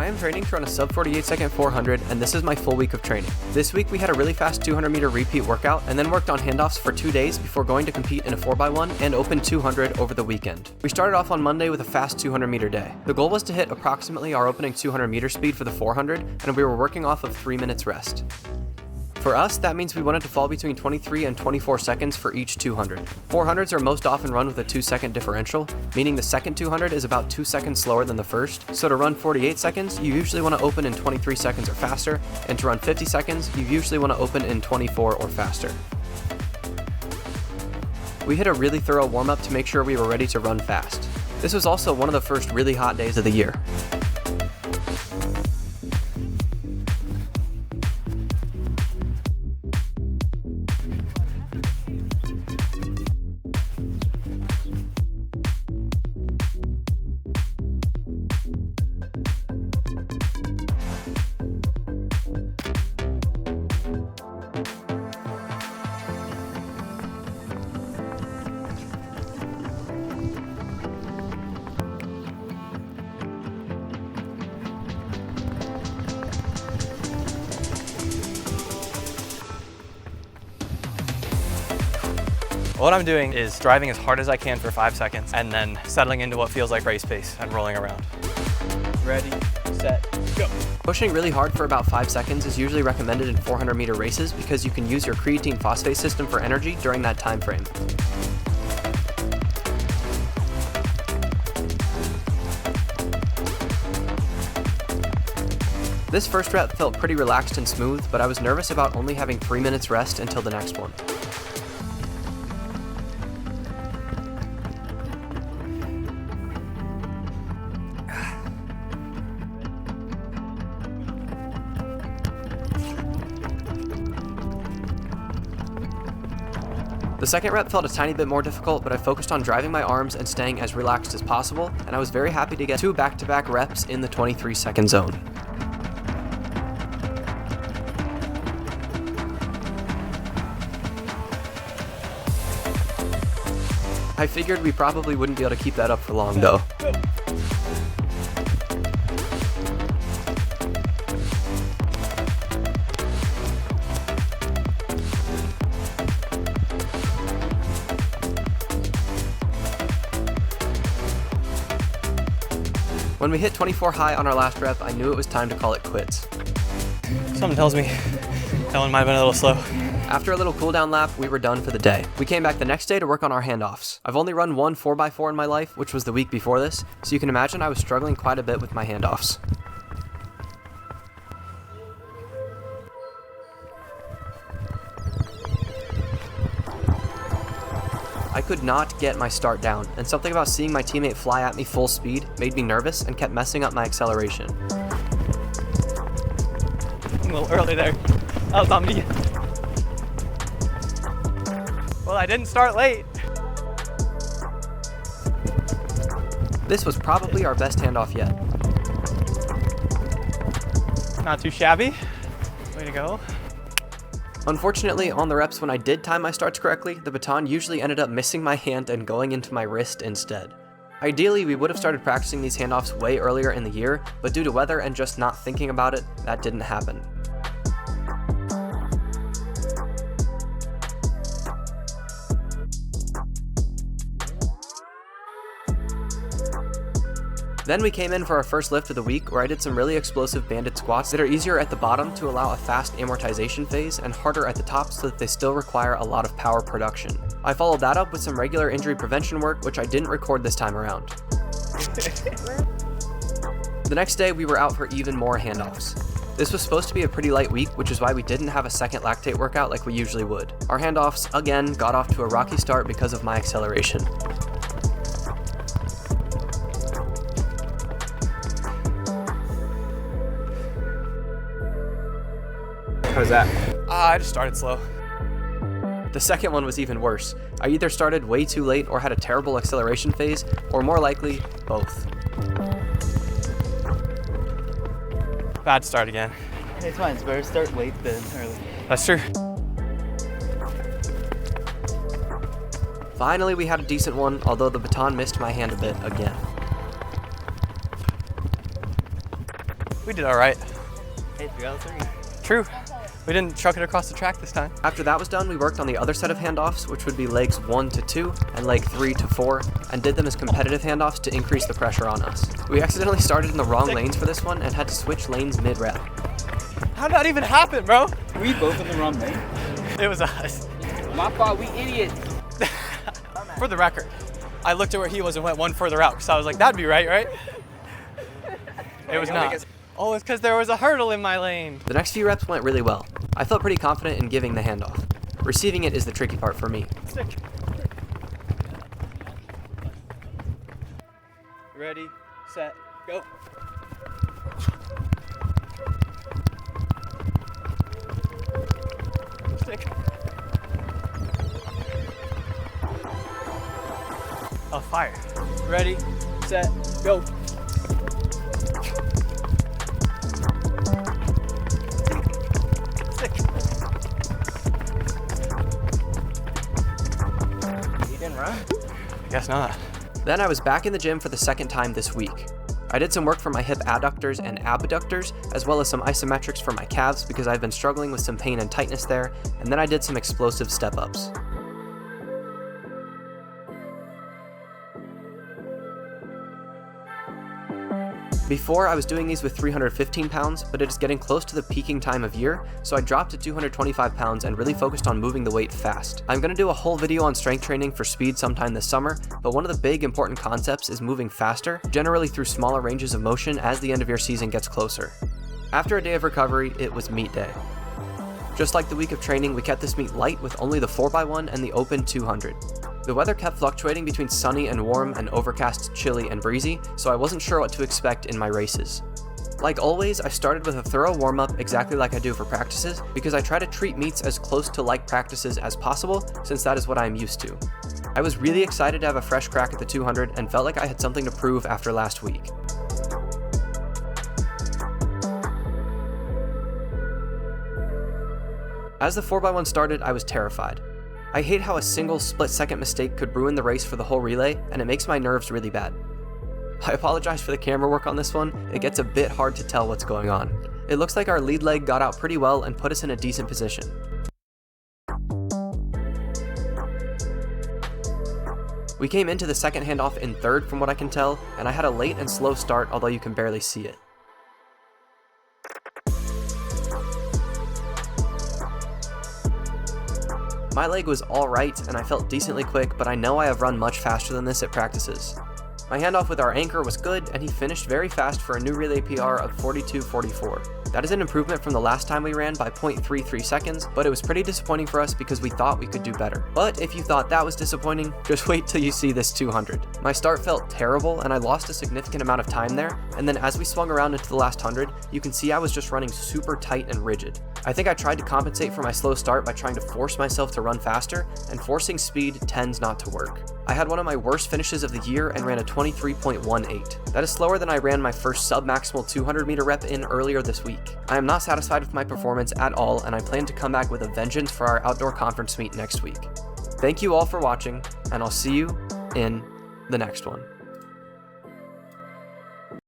I am training to run a sub 48 second 400, and this is my full week of training. This week we had a really fast 200 meter repeat workout and then worked on handoffs for 2 days before going to compete in a 4x1 and open 200 over the weekend. We started off on Monday with a fast 200 meter day. The goal was to hit approximately our opening 200 meter speed for the 400, and we were working off of 3 minutes rest. For us, that means we wanted to fall between 23 and 24 seconds for each 200. 400s are most often run with a 2-second differential, meaning the second 200 is about 2 seconds slower than the first. So to run 48 seconds, you usually want to open in 23 seconds or faster, and to run 50 seconds, you usually want to open in 24 or faster. We hit a really thorough warm-up to make sure we were ready to run fast. This was also one of the first really hot days of the year. What I'm doing is driving as hard as I can for 5 seconds and then settling into what feels like race pace and rolling around. Ready, set, go. Pushing really hard for about 5 seconds is usually recommended in 400 meter races because you can use your creatine phosphate system for energy during that time frame. This first rep felt pretty relaxed and smooth, but I was nervous about only having 3 minutes rest until the next one. The second rep felt a tiny bit more difficult, but I focused on driving my arms and staying as relaxed as possible, and I was very happy to get 2 back-to-back reps in the 23-second zone. I figured we probably wouldn't be able to keep that up for long though. When we hit 24 high on our last rep, I knew it was time to call it quits. Something tells me that one might have been a little slow. After a little cooldown lap, we were done for the day. We came back the next day to work on our handoffs. I've only run one 4x4 in my life, which was the week before this, so you can imagine I was struggling quite a bit with my handoffs. I could not get my start down, and something about seeing my teammate fly at me full speed made me nervous and kept messing up my acceleration. A little early there. That was on me. Well, I didn't start late. This was probably our best handoff yet. Not too shabby. Way to go. Unfortunately, on the reps when I did time my starts correctly, the baton usually ended up missing my hand and going into my wrist instead. Ideally, we would have started practicing these handoffs way earlier in the year, but due to weather and just not thinking about it, that didn't happen. Then we came in for our first lift of the week, where I did some really explosive banded squats that are easier at the bottom to allow a fast amortization phase and harder at the top so that they still require a lot of power production. I followed that up with some regular injury prevention work, which I didn't record this time around. The next day we were out for even more handoffs. This was supposed to be a pretty light week, which is why we didn't have a second lactate workout like we usually would. Our handoffs, again, got off to a rocky start because of my acceleration. How was that? I just started slow. The second one was even worse. I either started way too late or had a terrible acceleration phase, or more likely, both. Bad start again. It's fine, it's better to start late than early. That's true. Finally, we had a decent one, although the baton missed my hand a bit again. We did all right. Hey, 3 out of 3. True. We didn't truck it across the track this time. After that was done, we worked on the other set of handoffs, which would be legs 1 to 2 and leg 3 to 4, and did them as competitive handoffs to increase the pressure on us. We accidentally started in the wrong lanes for this one and had to switch lanes mid-rep. How'd that even happen, bro? We both in the wrong lane. It was us. My fault, we idiots. For the record, I looked at where he was and went one further out, so I was like, that'd be right? It was not. Oh, it's because there was a hurdle in my lane. The next few reps went really well. I felt pretty confident in giving the handoff. Receiving it is the tricky part for me. Stick. Ready, set, go. Stick. Oh, fire. Ready, set, go. Stick. You didn't run? I guess not. Then I was back in the gym for the second time this week. I did some work for my hip adductors and abductors, as well as some isometrics for my calves because I've been struggling with some pain and tightness there, and then I did some explosive step-ups. Before, I was doing these with 315 pounds, but it is getting close to the peaking time of year, so I dropped to 225 pounds and really focused on moving the weight fast. I'm going to do a whole video on strength training for speed sometime this summer, but one of the big important concepts is moving faster, generally through smaller ranges of motion as the end of your season gets closer. After a day of recovery, it was meet day. Just like the week of training, we kept this meet light with only the 4x1 and the open 200. The weather kept fluctuating between sunny and warm and overcast, chilly, and breezy, so I wasn't sure what to expect in my races. Like always, I started with a thorough warm-up exactly like I do for practices, because I try to treat meets as close to like practices as possible, since that is what I am used to. I was really excited to have a fresh crack at the 200 and felt like I had something to prove after last week. As the 4x1 started, I was terrified. I hate how a single split-second mistake could ruin the race for the whole relay, and it makes my nerves really bad. I apologize for the camera work on this one, it gets a bit hard to tell what's going on. It looks like our lead leg got out pretty well and put us in a decent position. We came into the second handoff in third from what I can tell, and I had a late and slow start, although you can barely see it. My leg was alright and I felt decently quick, but I know I have run much faster than this at practices. My handoff with our anchor was good and he finished very fast for a new relay PR of 42.44. That is an improvement from the last time we ran by 0.33 seconds, but it was pretty disappointing for us because we thought we could do better. But if you thought that was disappointing, just wait till you see this 200. My start felt terrible and I lost a significant amount of time there, and then as we swung around into the last 100, you can see I was just running super tight and rigid. I think I tried to compensate for my slow start by trying to force myself to run faster, and forcing speed tends not to work. I had one of my worst finishes of the year and ran a 23.18. That is slower than I ran my first sub-maximal 200 meter rep in earlier this week. I am not satisfied with my performance at all, and I plan to come back with a vengeance for our outdoor conference meet next week. Thank you all for watching, and I'll see you in the next one.